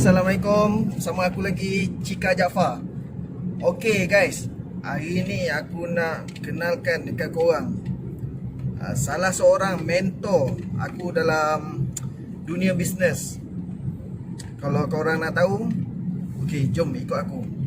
Assalamualaikum. Sama aku lagi Cika Jaafar. Okay guys, hari ni aku nak kenalkan dekat korang salah seorang mentor aku dalam dunia bisnes. Kalau korang nak tahu, okay, jom ikut aku.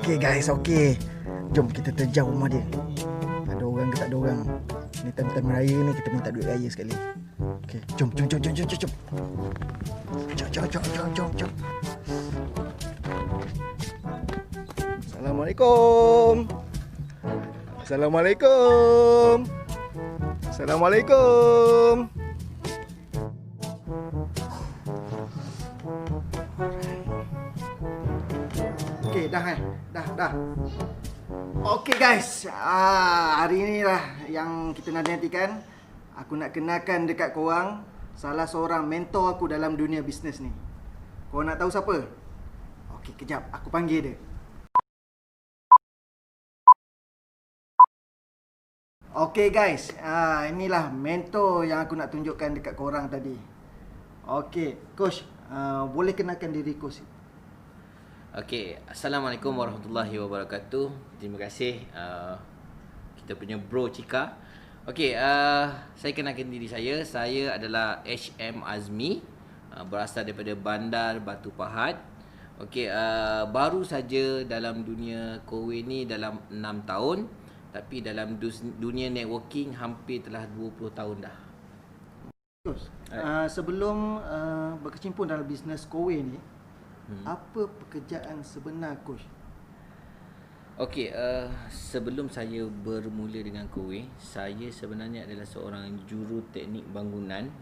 Okay guys, okay. Jom kita terjauh rumah dia. Ada orang ke tak ada orang. Ni time-time raya ni kita minta duit raya sekali. Okay, jom. Jom. Assalamualaikum. Okay, dah. Okay guys, hari ni lah yang kita nantikan. Aku nak kenalkan dekat korang salah seorang mentor aku dalam dunia bisnes ni. Korang nak tahu siapa? Okay, kejap, aku panggil dia. Okay guys, inilah mentor yang aku nak tunjukkan dekat korang tadi. Okay, Coach, boleh kenalkan diri Coach? Okey, Assalamualaikum warahmatullahi wabarakatuh. Terima kasih kita punya bro Cika. Okey, saya kenalkan diri saya. Saya adalah HM Azmi, berasal daripada Bandar Batu Pahat. Okey, baru saja dalam dunia Kowe ni dalam 6 tahun, tapi dalam dunia networking hampir telah 20 tahun dah. Sebelum berkecimpung dalam bisnes Kowe ni, apa pekerjaan sebenar Coach? Okey, sebelum saya bermula dengan Kowe, saya sebenarnya adalah seorang juru teknik bangunan,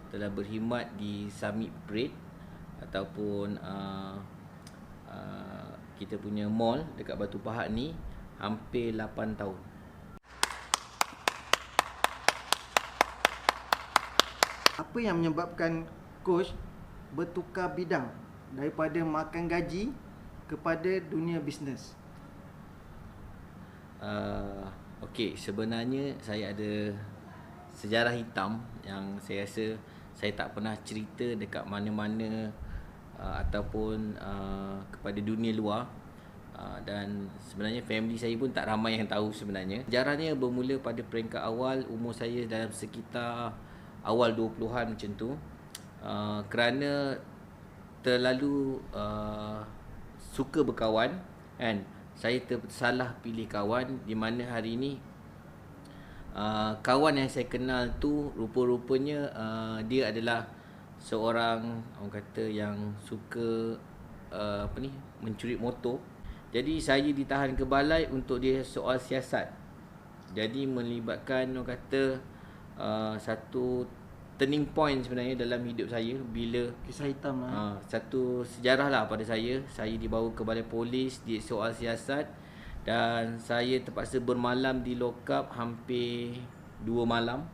telah berkhidmat di Summit Parade ataupun kita punya mall dekat Batu Pahat ni hampir 8 tahun. Apa yang menyebabkan Coach bertukar bidang daripada makan gaji kepada dunia bisnes? Okey, sebenarnya saya ada sejarah hitam yang saya rasa saya tak pernah cerita dekat mana-mana ataupun kepada dunia luar, dan sebenarnya family saya pun tak ramai yang tahu sebenarnya. Sejarahnya bermula pada peringkat awal umur saya dalam sekitar awal 20-an macam tu. Kerana terlalu suka berkawan kan, saya tersalah pilih kawan, di mana hari ni kawan yang saya kenal tu rupa-rupanya dia adalah seorang orang kata yang suka mencuri motor. Jadi saya ditahan ke balai untuk dia soal siasat. Jadi melibatkan orang kata satu turning point sebenarnya dalam hidup saya, bila Kisah hitam lah. satu sejarah lah pada saya. Saya dibawa ke balai polis di soal siasat, dan saya terpaksa bermalam di lock-up hampir 2 malam.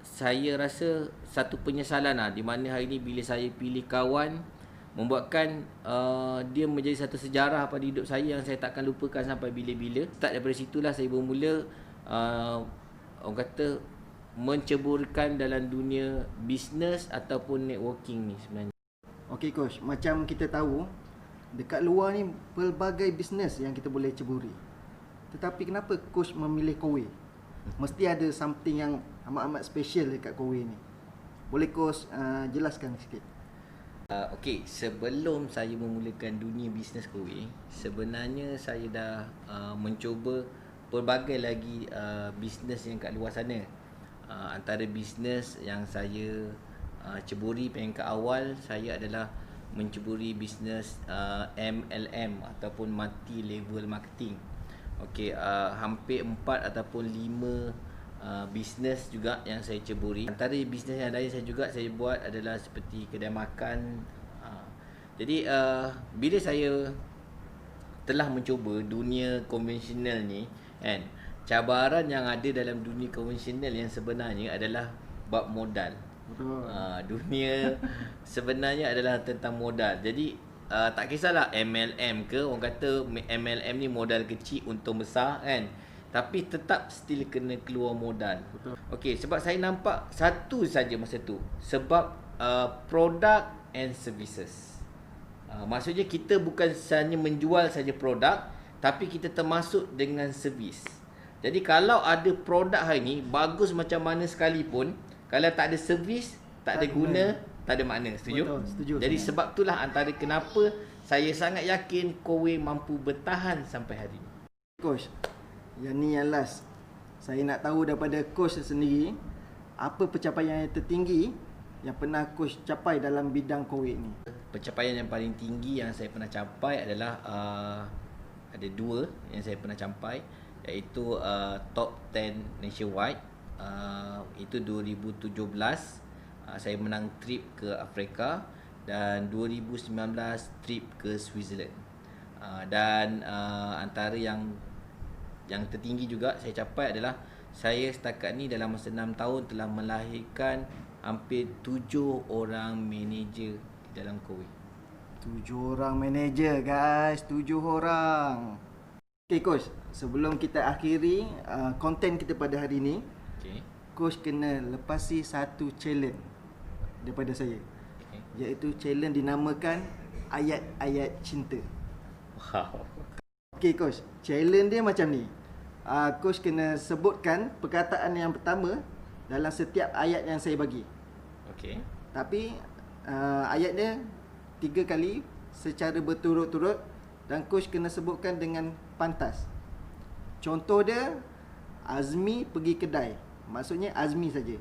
Saya rasa satu penyesalan lah, di mana hari ni bila saya pilih kawan, membuatkan dia menjadi satu sejarah pada hidup saya yang saya takkan lupakan sampai bila-bila. Start daripada situlah saya bermula orang kata menceburkan dalam dunia bisnes ataupun networking ni sebenarnya. Okey Coach, macam kita tahu dekat luar ni pelbagai bisnes yang kita boleh ceburi. Tetapi kenapa Coach memilih Kowe? Mesti ada something yang amat-amat special dekat Kowe ni. Boleh Coach jelaskan sikit? Okey, sebelum saya memulakan dunia bisnes Kowe, sebenarnya saya dah mencuba pelbagai lagi bisnes yang kat luar sana. Antara bisnes yang saya ceburi peringkat awal, saya adalah menceburi bisnes MLM ataupun multi level marketing. Okey, hampir 4 ataupun 5 bisnes juga yang saya ceburi. Antara bisnes yang lain saya buat adalah seperti kedai makan, Jadi bila saya telah mencuba dunia konvensional ni kan, cabaran yang ada dalam dunia konvensional yang sebenarnya adalah bab modal. Betul. Dunia sebenarnya adalah tentang modal. Jadi tak kisahlah MLM ke, orang kata MLM ni modal kecil untung besar kan, tapi tetap still kena keluar modal. Betul. Okey, sebab saya nampak satu saja masa tu, sebab product and services. Maksudnya kita bukan hanya menjual saja produk, tapi kita termasuk dengan servis. Jadi kalau ada produk hari ni bagus macam mana sekalipun, kalau tak ada servis, tak ada guna, tak ada makna. Setuju? Betul, setuju Jadi sangat. sebab itulah antara kenapa saya sangat yakin Kowe mampu bertahan sampai hari ini. Coach, yang ni yang last. Saya nak tahu daripada coach sendiri, apa pencapaian yang tertinggi yang pernah coach capai dalam bidang COVID ni? Pencapaian yang paling tinggi yang saya pernah capai adalah ada dua yang saya pernah capai, iaitu top 10 nationwide. Itu 2017 saya menang trip ke Afrika, dan 2019 trip ke Switzerland. Dan antara yang tertinggi juga saya capai adalah saya setakat ni dalam masa 6 tahun telah melahirkan hampir 7 orang manager di dalam Kowe. 7 orang manager guys, 7 orang. Okay coach, sebelum kita akhiri konten kita pada hari ni, Okey. coach kena lepasi satu challenge daripada saya, Okey. iaitu challenge dinamakan ayat-ayat cinta. Wow. Okay coach, challenge dia macam ni. Coach kena sebutkan perkataan yang pertama dalam setiap ayat yang saya bagi. Okey. Tapi ayat dia 3 kali secara berturut-turut, dan coach kena sebutkan dengan pantas. Contoh dia, Azmi pergi kedai. Maksudnya Azmi saja.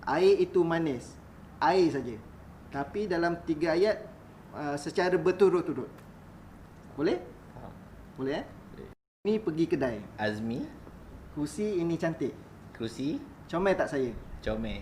Air itu manis. Air saja. Tapi dalam 3 ayat secara berturut-turut. Boleh? Faham. Boleh Boleh. Ni pergi kedai. Azmi, Kursi ini cantik. kerusi, Comel tak saya? comel.